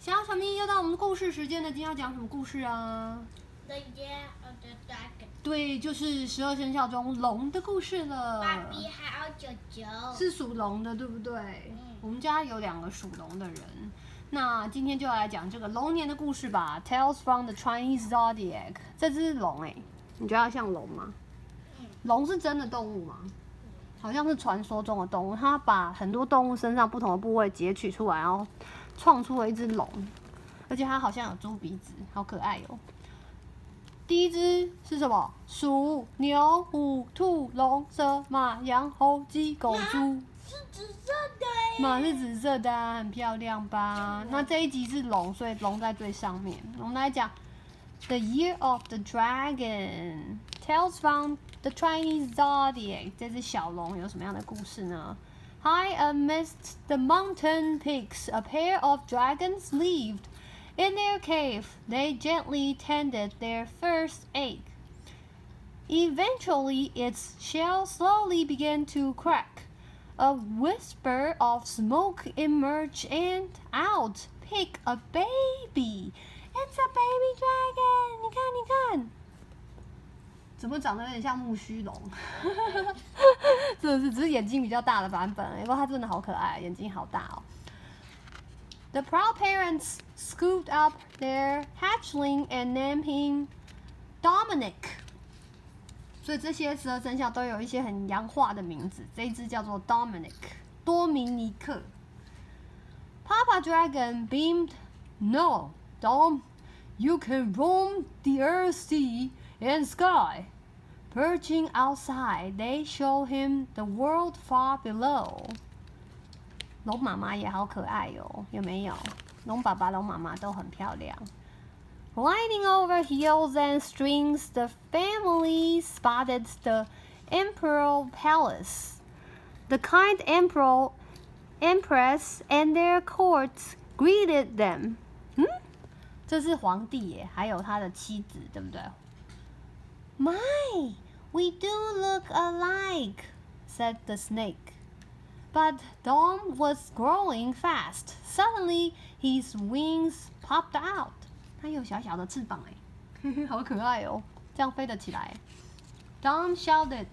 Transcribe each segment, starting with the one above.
小咪又到我们故事时间了，今天要讲什么故事啊 The Year of the Dragon。对，就是12生肖中龙的故事了。爸比还有舅舅。是属龙的，对不对？我们家有2个属龙的人。那今天就来讲这个龙年的故事吧。Tales from the Chinese Zodiac。这只龙你觉得它像龙吗？龙是真的动物吗？好像是传说中的动物。它把很多动物身上不同的部位截取出来，然后创出了一只龙，而且它好像有猪鼻子，好可爱哦。第一只是什么？鼠、牛、虎、兔、龙、蛇、马、羊、猴、鸡、狗、猪。是紫色的耶。马是紫色的啊，很漂亮吧？那这一集是龙，所以龙在最上面。我们来讲 The Year of the Dragon Tales from the Chinese Zodiac。这只小龙有什么样的故事呢？High amidst the mountain peaks, a pair of dragons lived. In their cave, they gently tended their first egg. Eventually, its shell slowly began to crack. A whisper of smoke emerged, and out peeked a baby. It's a baby dragon! 你看，你看，怎么长得有点像木须龙？真的是，只是眼睛比较大的版本。不过它真的好可爱，眼睛好大哦。The proud parents scooped up their hatchling and named him Dominic. 所以这些12生肖都有一些很洋化的名字。这一只叫做 Dominic， 多明尼克。Papa Dragon beamed, "No, Dom, you can roam the earth, sea, and sky." Perching outside, they show him the world far below. 龙妈妈也好可爱哦，有没有？龙爸爸、龙妈妈都很漂亮。Riding over hills and streams, the family spotted the imperial palace. The kind empress and their courts greeted them. 这是皇帝耶，还有他的妻子，对不对？ My, we do look alike, said the snake. But Dom was growing fast. Suddenly, his wings popped out. 它有小小的翅膀好可爱哦，这样飞得起来。Dom shouted,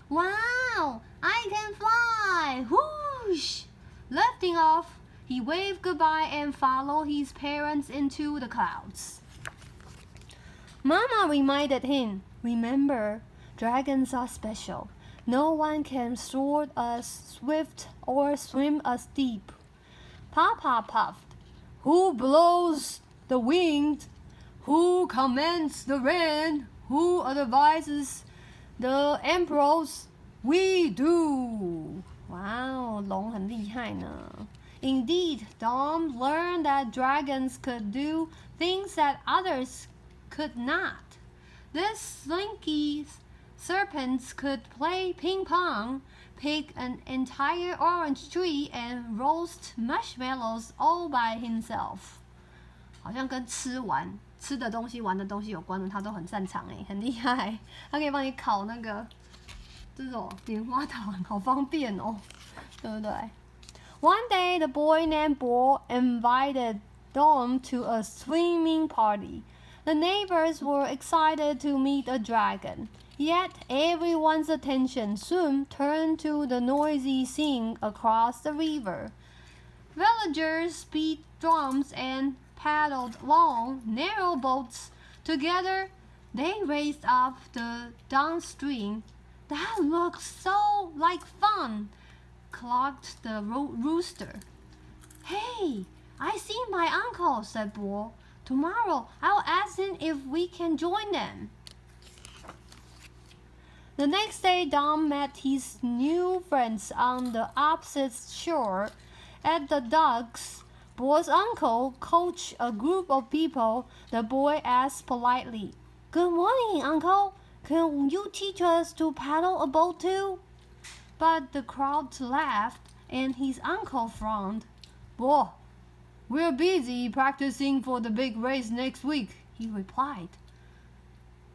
"Wow, I can fly! Whoosh!" Lifting off, he waved goodbye and followed his parents into the clouds. Mama reminded him, "Remember, dragons are special. No one can soar as swift or swim as deep." Papa puffed, "Who blows the wind? Who commands the rain? Who advises the emperors? We do." 哇哦，龙很厉害呢。Indeed, Dom learned that dragons could do things that others could not. These slinky serpents could play ping pong, pick an entire orange tree, and roast marshmallows all by himself. 好像跟吃的东西、玩的东西有关的，他都很擅长很厉害。他可以帮你烤那个这种棉花糖，好方便哦，对不对？One day, the boy named Bo invited Dom to a swimming party. The neighbors were excited to meet a dragon. Yet everyone's attention soon turned to the noisy scene across the river. Villagers beat drums and paddled long, narrow boats. Together, they raced up the downstream. "That looks so like fun," clucked the rooster. "Hey, I see my uncle," said Bo. "Tomorrow, I'll ask him if we can join them." The next day, Dom met his new friends on the opposite shore. At the docks, Bo's uncle coached a group of people. The boy asked politely, "Good morning, Uncle. Can you teach us to paddle a boat too?" But the crowd laughed, and his uncle frowned. "Bo, we're busy practicing for the big race next week," he replied.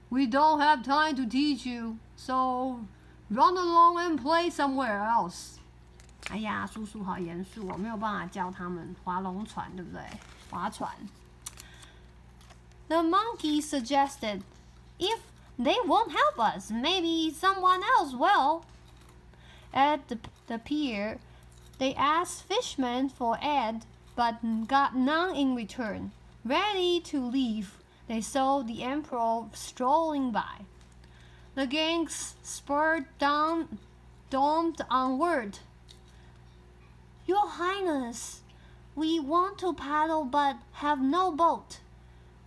"We don't have time to teach you, so run along and play somewhere else." 哎呀，叔叔好严肃哦，没有办法教他们划龙船，对不对？划船。The monkey suggested, "If they won't help us, maybe someone else will." At the pier, they asked fishermen for aid, but got none in return. Ready to leave, they saw the emperor strolling by. The gang spurred domed onward. "Your Highness, we want to paddle but have no boat,"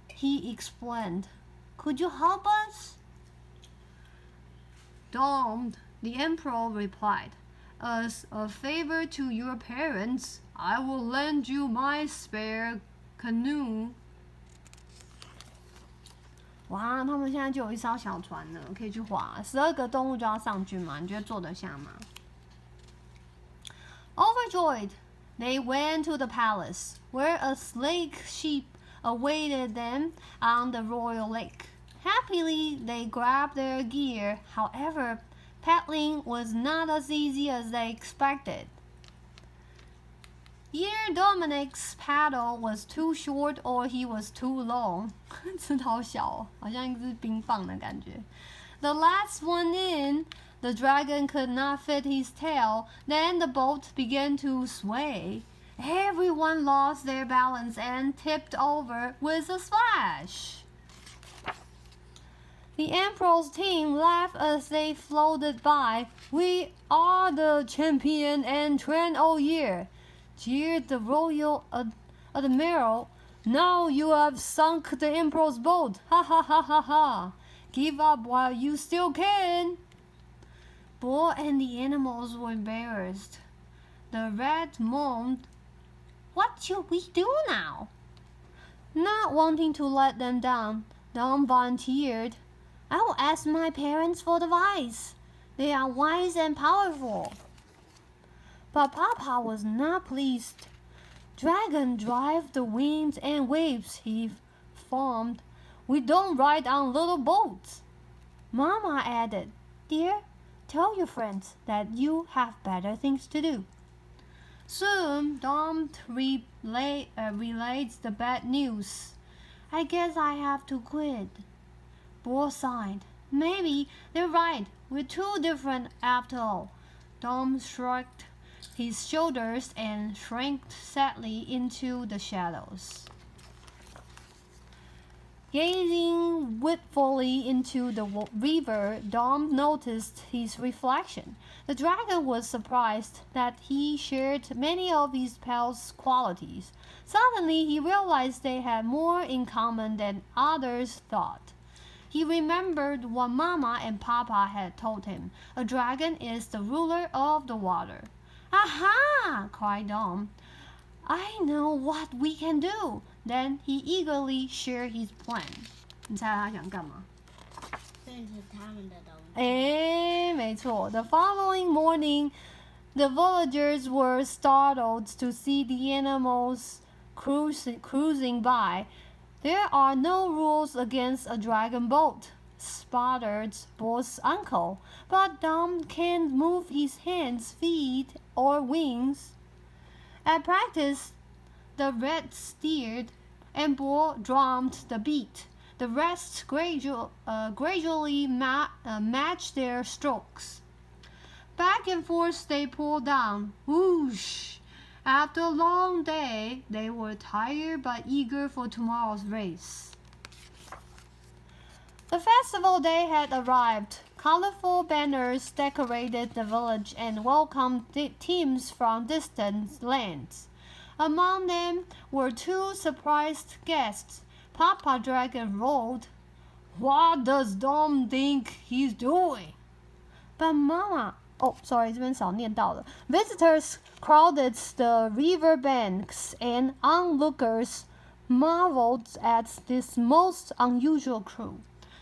he explained. "Could you help us?" Domed, the emperor replied, "As a favor to your parents, I will lend you my spare canoe." 哇，他们现在就有一艘小船了，可以去划。12个动物就要上去嘛？你觉得坐得下吗？ Overjoyed, they went to the palace, where a slake ship awaited them on the royal lake. Happily, they grabbed their gear. However, paddling was not as easy as they expected. Either Dominic's paddle was too short or he was too long. 真的好小哦，好像一只冰棒的感觉。The last one in, the dragon could not fit his tail. Then the boat began to sway. Everyone lost their balance and tipped over with a splash. The emperor's team laughed as they floated by. "We are the champion and train all year," jeered the royal admiral. "Now you have sunk the emperor's boat. Ha ha ha ha ha. Give up while you still can." Bo and the animals were embarrassed. The rat moaned, "What should we do now?" Not wanting to let them down, Dom volunteered. "I will ask my parents for advice. They are wise and powerful." But Papa was not pleased. "Dragon drive the winds and waves," he foamed. "We don't ride on little boats." Mama added, "Dear, tell your friends that you have better things to do." Soon, Dom relayed the bad news. "I guess I have to quit." Bo sighed. "Maybe they're right. We're too different after all." Dom shrugged his shoulders and shrank sadly into the shadows. Gazing wistfully into the river, Dom noticed his reflection. The dragon was surprised that he shared many of his pal's qualities. Suddenly, he realized they had more in common than others thought. He remembered what Mama and Papa had told him. A dragon is the ruler of the water. "Aha!" cried Dom. "I know what we can do." Then he eagerly shared his plan. 你猜他想干嘛？这是他们的东西。没错。The following morning, the villagers were startled to see the animals cruising by. "There are no rules against a dragon boat," sputtered Bo's uncle. "But Dom can't move his hands, feet, or wings." At practice, the rat steered, and Bo drummed the beat. The rest gradually matched their strokes. Back and forth they pulled down. Whoosh! After a long day, they were tired but eager for tomorrow's race. The festival day had arrived. Colorful banners decorated the village and welcomed teams from distant lands. Among them were 2 surprised guests. Papa Dragon roared, "What does Dom think he's doing?" But Mama... sorry, 这边少念到了. Visitors crowded the river banks and onlookers marveled at this most unusual crew.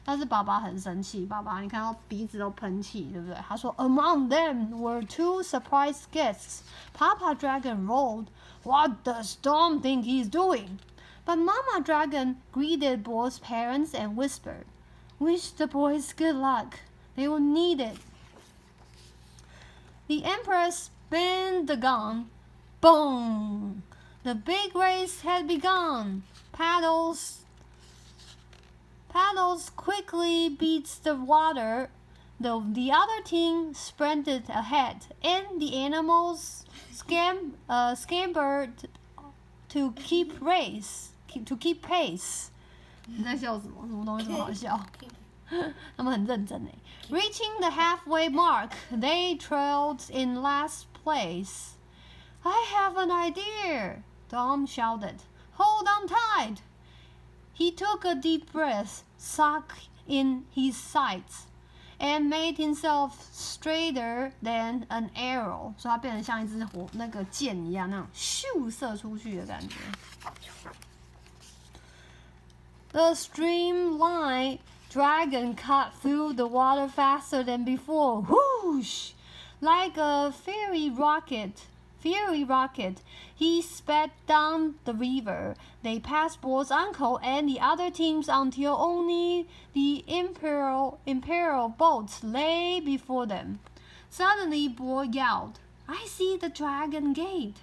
但是爸爸很生气，爸爸你看到鼻子都喷气，对不对？他说 ，Among them were 2 surprised guests. Papa Dragon roared, "What does Dom think he's doing?" But Mama Dragon greeted Bo's parents and whispered, "Wish the boys good luck. They will need it." The Emperor spun the gun. Boom! The big race had begun. Paddles quickly beats the water. The other team sprinted ahead, and the animals scampered to keep pace. 你在笑什么？什么东西这么好笑？他们很认真诶。Reaching the halfway mark, they trailed in last place. I have an idea, Tom shouted. Hold on tight. He took a deep breath, sucked in his sights, and made himself straighter than an arrow. 所以他变成像一支那个箭一样，那种咻射出去的感觉。The streamlined dragon cut through the water faster than before. Whoosh! Like a fiery rocket, he sped down the river. They passed Bo's uncle and the other teams until only the imperial boats lay before them. Suddenly, Bo yelled, "I see the dragon gate!"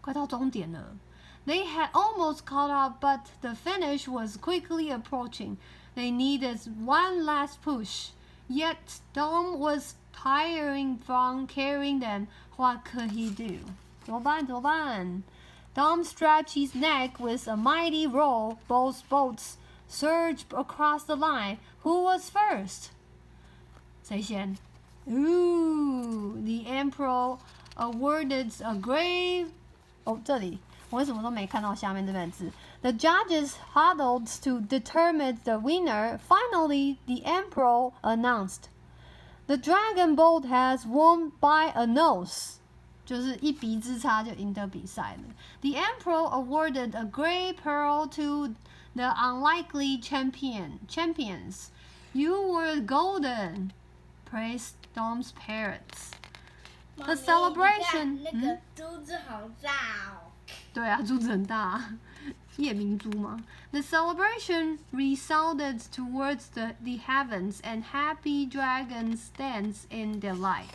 快到终点了。They had almost caught up, but the finish was quickly approaching. They needed one last push. Yet Dom was tiring from carrying them. What could he do? 怎么办? Dom stretched his neck with a mighty roll. Both boats surged across the line. Who was first? 谁先? Ooh, the emperor awarded a grave... 这里我为什么都没看到下面这边的字 The judges huddled to determine the winner. Finally, the emperor announced, "The dragon boat has won by a nose." 就是一鼻之差就赢得比赛了。The emperor awarded a great pearl to the unlikely champions. "You were golden," praised Dom's parents. The celebration. 那个珠子好大哦。对啊，珠子很大，夜明珠嘛。The celebration resounded towards the heavens, and happy dragons danced in delight.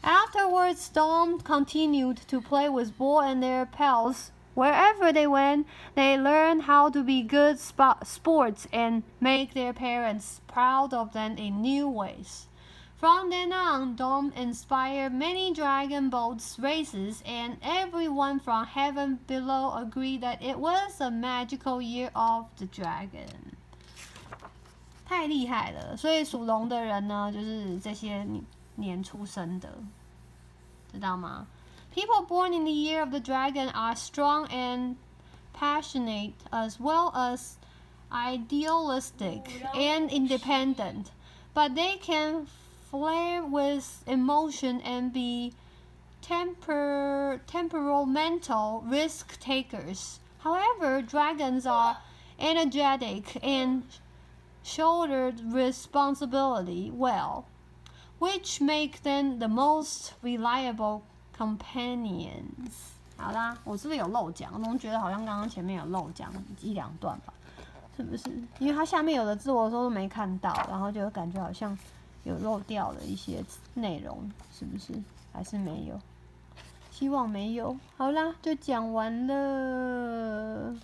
Afterwards, Dom continued to play with Bo and their pals. Wherever they went, they learned how to be good sports and make their parents proud of them in new ways. From then on, Dom inspired many dragon boats races, and everyone from heaven below agreed that it was a magical year of the dragon. 太厉害了，所以属龙的人呢，就是这些年出生的，知道吗？ People born in the year of the dragon are strong and passionate, as well as idealistic and independent, but they can flare with emotion and be temperamental risk takers. However, dragons are energetic and shoulder responsibility well, which make them the most reliable companions. 好啦，我是不是有漏讲？我总觉得好像刚刚前面有漏讲一两段吧，是不是？因为它下面有的字我都没看到，然后就感觉好像有漏掉了一些内容，是不是？还是没有？希望没有。好啦，就讲完了。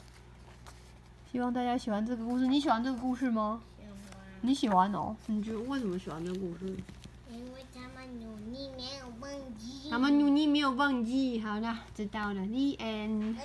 希望大家喜欢这个故事。你喜欢这个故事吗？喜欢。你喜欢哦？你觉得为什么喜欢这个故事？因为他们努力没有忘记。他们努力没有忘记。好啦，知道了。The end。